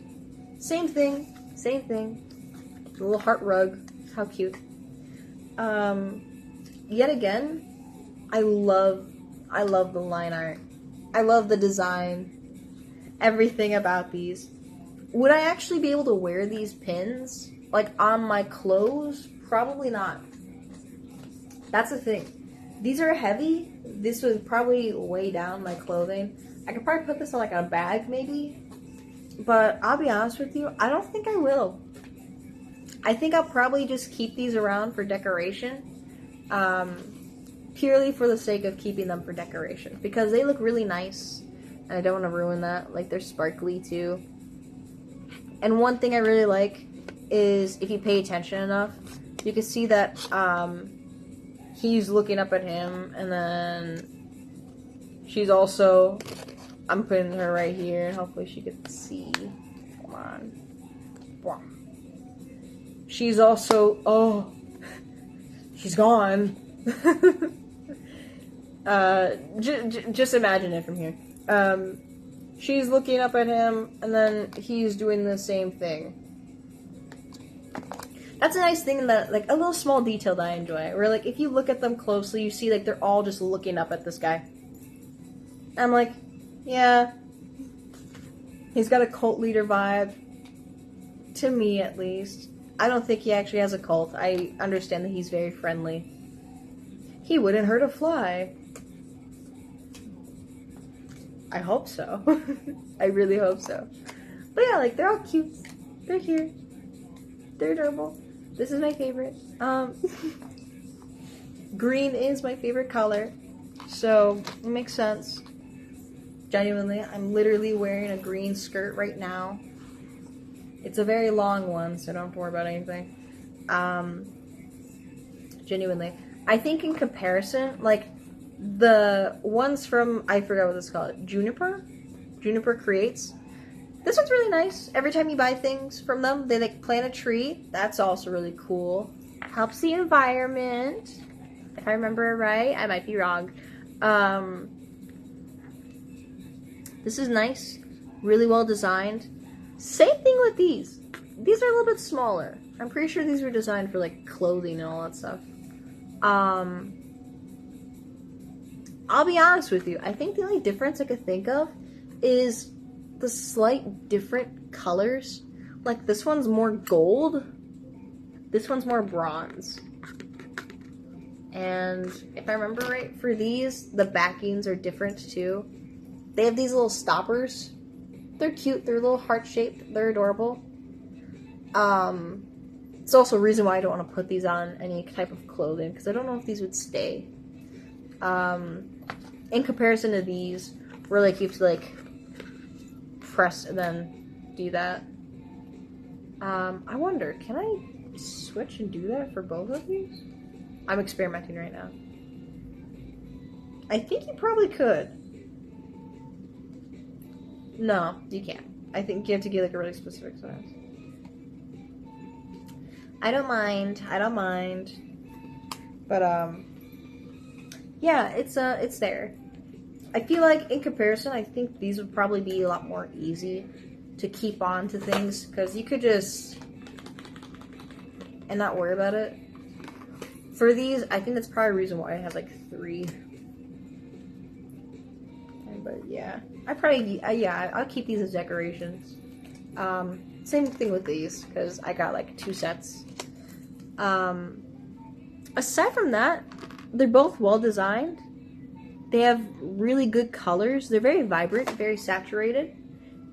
Same thing. Same thing. The little heart rug. How cute. Yet again, I love the line art. I love the design. Everything about these. Would I actually be able to wear these pins, like, on my clothes? Probably not. That's the thing. These are heavy. This would probably weigh down my clothing. I could probably put this on, like, a bag, maybe. But I'll be honest with you, I don't think I will. I think I'll probably just keep these around for decoration. Purely for the sake of keeping them for decoration. Because they look really nice. And I don't want to ruin that. Like, they're sparkly, too. And one thing I really like is, if you pay attention enough, you can see that he's looking up at him, and then she's also, I'm putting her right here, and hopefully she can see. Come on. She's also, oh, she's gone. Just imagine it from here. She's looking up at him, and then he's doing the same thing. That's a nice thing, that, like, a little small detail that I enjoy. Where, like, if you look at them closely, you see, like, they're all just looking up at this guy. I'm like, yeah. He's got a cult leader vibe. To me, at least. I don't think he actually has a cult. I understand that he's very friendly. He wouldn't hurt a fly. I hope so. I really hope so. But yeah, like, they're all cute. They're here. They're adorable. This is my favorite. Green is my favorite color. So, it makes sense. Genuinely, I'm literally wearing a green skirt right now. It's a very long one, so don't have to worry about anything. Genuinely. I think in comparison, like, the ones from, I forgot what it's called, Juniper Creates. This one's really nice. Every time you buy things from them, they, like, plant a tree. That's also really cool. Helps the environment. If I remember it right. I might be wrong. This is nice. Really well designed. Same thing with these. These are a little bit smaller. I'm pretty sure these were designed for, like, clothing and all that stuff. I'll be honest with you. I think the only difference I could think of is the slight different colors. Like, this one's more gold. This one's more bronze. And if I remember right, for these, the backings are different too. They have these little stoppers. They're cute. They're a little heart-shaped. They're adorable. It's also a reason why I don't want to put these on any type of clothing, because I don't know if these would stay. In comparison to these, where, like, you have to, like, press and then do that. I wonder, can I switch and do that for both of these? I'm experimenting right now. I think you probably could. No, you can't. I think you have to get, like, a really specific size. I don't mind. I don't mind. But, yeah, it's there. I feel like, in comparison, I think these would probably be a lot more easy to keep on to things, because you could just... and not worry about it. For these, I think that's probably a reason why I have, like, 3. But, yeah. I'll keep these as decorations. Same thing with these, because I got, like, 2 sets. Aside from that, they're both well designed. They have really good colors. They're very vibrant, very saturated.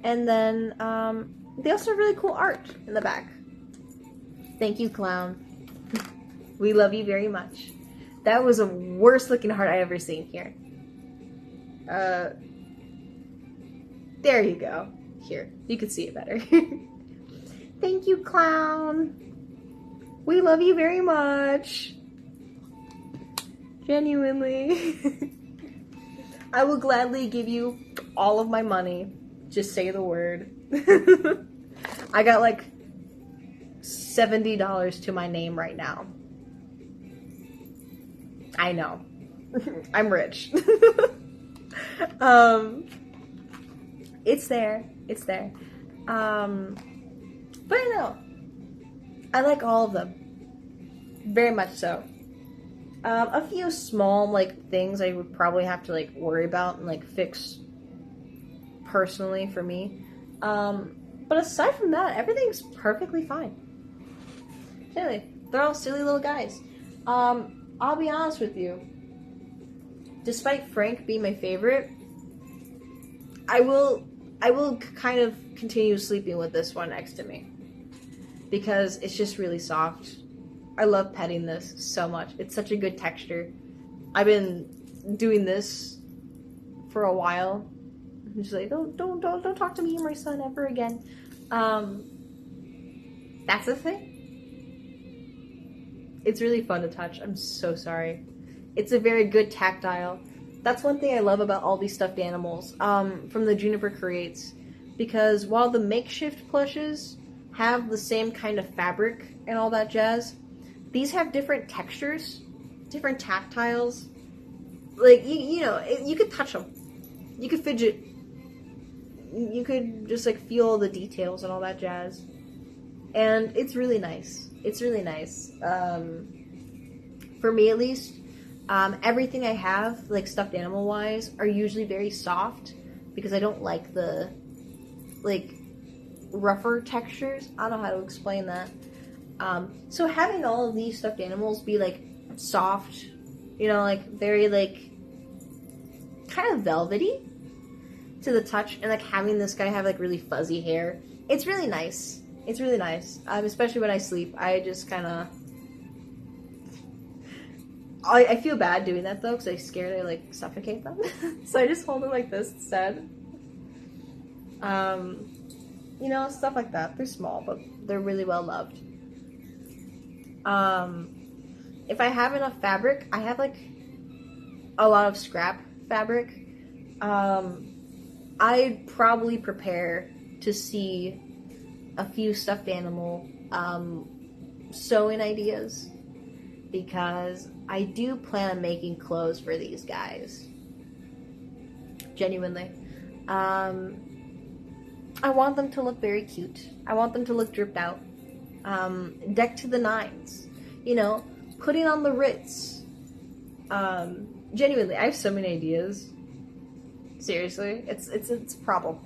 And then, they also have really cool art in the back. Thank you, clown. We love you very much. That was the worst looking heart I ever seen here. There you go. Here, you can see it better. Thank you, clown. We love you very much. Genuinely. I will gladly give you all of my money. Just say the word. I got like $70 to my name right now. I know. I'm rich. It's there. It's there. But no. I like all of them. Very much so. A few small, like, things I would probably have to, like, worry about and, like, fix personally for me. But aside from that, everything's perfectly fine. Really, they're all silly little guys. I'll be honest with you. Despite Frank being my favorite, I will kind of continue sleeping with this one next to me. Because it's just really soft. I love petting this so much. It's such a good texture. I've been doing this for a while. I'm just like, don't talk to me or my son ever again. That's the thing. It's really fun to touch. I'm so sorry. It's a very good tactile. That's one thing I love about all these stuffed animals from the Juniper Creates. Because while the Makeship plushes have the same kind of fabric and all that jazz, these have different textures, different tactiles. Like, you know, you could touch them. You could fidget. You could just, like, feel the details and all that jazz. And it's really nice. It's really nice. For me, at least, everything I have, like, stuffed animal-wise, are usually very soft. Because I don't like the, like, rougher textures. I don't know how to explain that. So having all of these stuffed animals be, like, soft, you know, like, very, like, kind of velvety to the touch, and, like, having this guy have, like, really fuzzy hair, it's really nice. It's really nice. Especially when I sleep, I just kind of... I feel bad doing that, though, because I'm scared I, like, suffocate them. So I just hold them like this instead. You know, stuff like that. They're small, but they're really well loved. If I have enough fabric, I have, like, a lot of scrap fabric. I'd probably prepare to see a few stuffed animal sewing ideas, because I do plan on making clothes for these guys. Genuinely. I want them to look very cute. I want them to look dripped out. Decked to the nines. You know, putting on the Ritz. Genuinely, I have so many ideas. Seriously, it's a problem.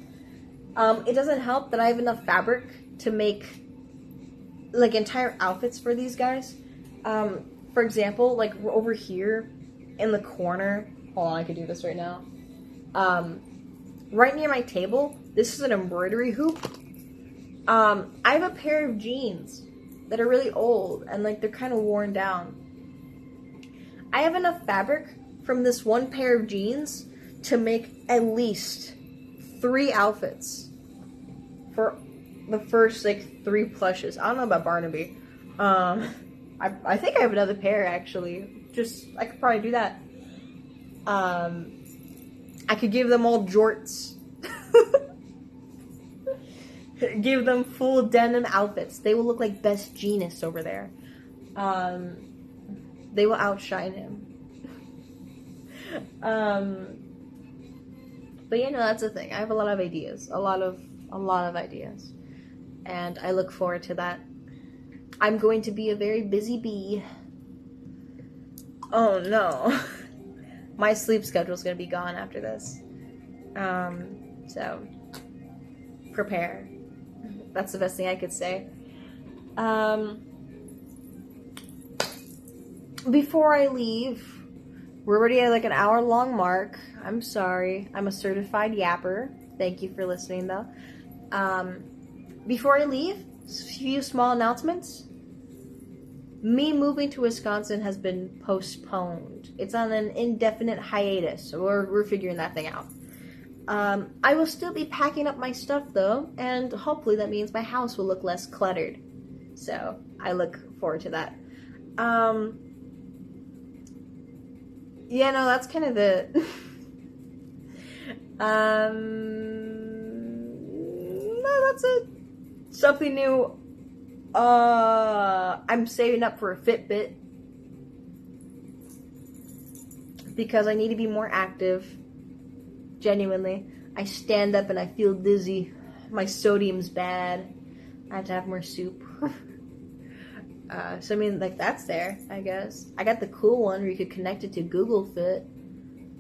It doesn't help that I have enough fabric to make, like, entire outfits for these guys. For example, like, over here in the corner, hold on, I could do this right now. Right near my table, this is an embroidery hoop. I have a pair of jeans that are really old and, like, they're kind of worn down. I have enough fabric from this one pair of jeans to make at least 3 outfits for the first, like, 3 plushes. I don't know about Barnaby. I think I have another pair, actually. I could probably do that. I could give them all jorts. Give them full denim outfits. They will look like best genius over there. They will outshine him. But you know, that's the thing. I have a lot of ideas. A lot of ideas. And I look forward to that. I'm going to be a very busy bee. Oh no. My sleep schedule is going to be gone after this. So prepare. That's the best thing I could say. Before I leave, we're already at like an hour-long mark. I'm sorry. I'm a certified yapper. Thank you for listening, though. Before I leave, a few small announcements. Me moving to Wisconsin has been postponed. It's on an indefinite hiatus, so we're figuring that thing out. I will still be packing up my stuff, though, and hopefully that means my house will look less cluttered. So, I look forward to that. Yeah, no, that's kind of it. No, that's it. Something new. I'm saving up for a Fitbit. Because I need to be more active. Genuinely. I stand up and I feel dizzy. My sodium's bad. I have to have more soup. So I mean, like, that's there, I guess. I got the cool one where you could connect it to Google Fit.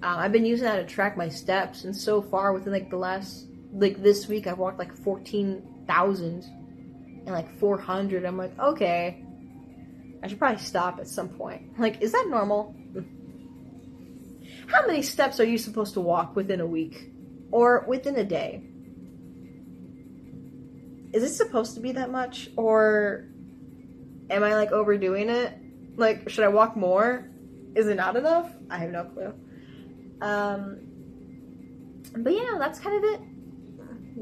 I've been using that to track my steps, and so far, within, like, the last, like, this week, I've walked, like, 14,000 and, like, 400. I'm like, okay. I should probably stop at some point. Like, is that normal? How many steps are you supposed to walk within a week? Or within a day? Is it supposed to be that much? Or am I, like, overdoing it? Like, should I walk more? Is it not enough? I have no clue. But yeah, that's kind of it.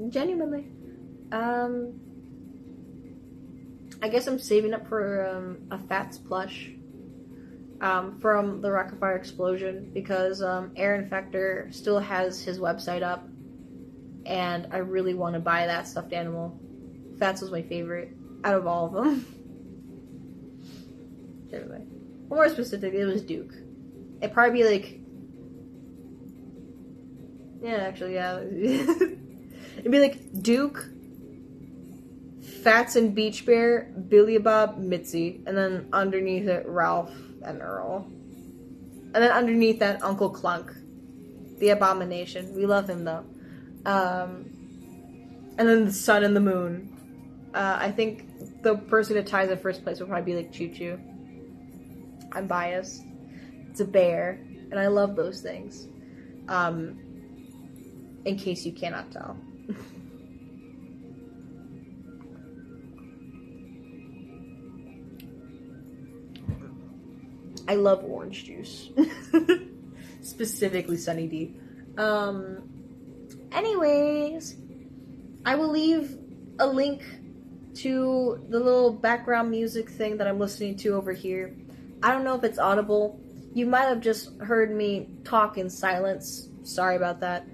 Genuinely. I guess I'm saving up for a Fats plush from the Rockafire Explosion because Aaron Fector still has his website up, and I really want to buy that stuffed animal. Fats was my favorite out of all of them. Anyway, more specifically, it was Duke. It'd probably be like, yeah, actually, yeah. It'd be like Duke, Fats and Beach Bear, Billy Bob, Mitzi, and then underneath it, Ralph and Earl. And then underneath that, Uncle Clunk, the Abomination. We love him, though. And then the Sun and the Moon. I think the person that ties in first place would probably be like Choo Choo. I'm biased. It's a bear, and I love those things. In case you cannot tell. I love orange juice. Specifically Sunny D. Anyways, I will leave a link to the little background music thing that I'm listening to over here. I don't know if it's audible. You might have just heard me talk in silence. Sorry about that.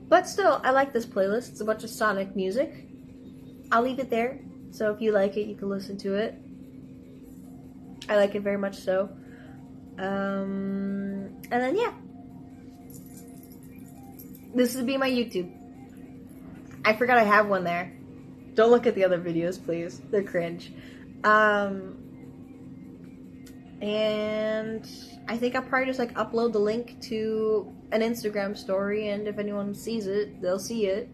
But still, I like this playlist. It's a bunch of Sonic music. I'll leave it there. So if you like it, you can listen to it. I like it very much so. And then, yeah. This would be my YouTube. I forgot I have one there. Don't look at the other videos, please. They're cringe. And I think I'll probably just, like, upload the link to an Instagram story, and if anyone sees it, they'll see it.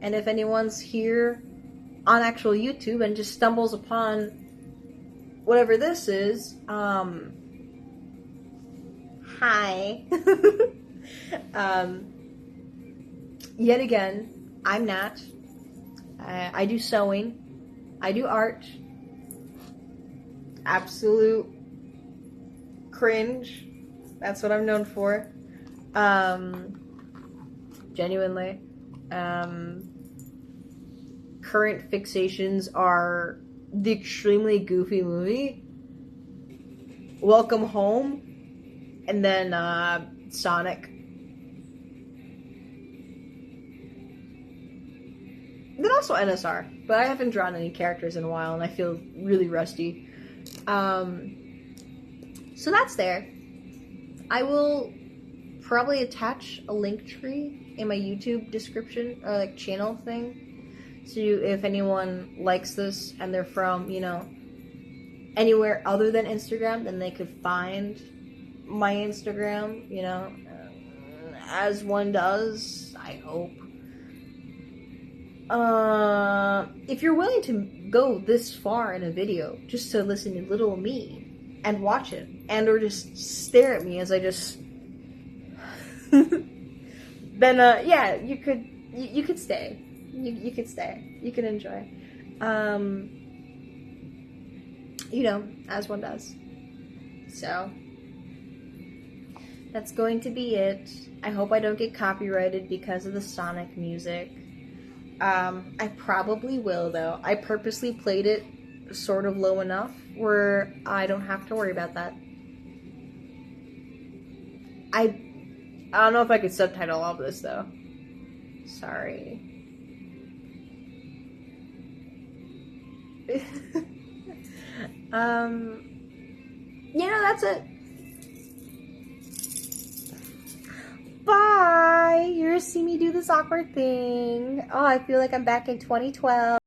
And if anyone's here on actual YouTube and just stumbles upon whatever this is, hi. Yet again, I'm Nat. I do sewing. I do art. Absolute cringe. That's what I'm known for. Genuinely. Current fixations are the extremely goofy movie, Welcome Home, and then Sonic. then also NSR. But I haven't drawn any characters in a while, and I feel really rusty. So that's there. I will probably attach a link tree in my YouTube description, or like channel thing. So if anyone likes this and they're from, you know, anywhere other than Instagram, then they could find my Instagram, you know, as one does, I hope. If you're willing to go this far in a video just to listen to little me and watch it, and or just stare at me as I just then yeah, you could stay. You could stay. You can enjoy. You know, as one does. So that's going to be it. I hope I don't get copyrighted because of the Sonic music. I probably will, though. I purposely played it sort of low enough where I don't have to worry about that. I don't know if I could subtitle all of this, though. Sorry. You know, that's it. Bye! You're gonna see me do this awkward thing. Oh, I feel like I'm back in 2012.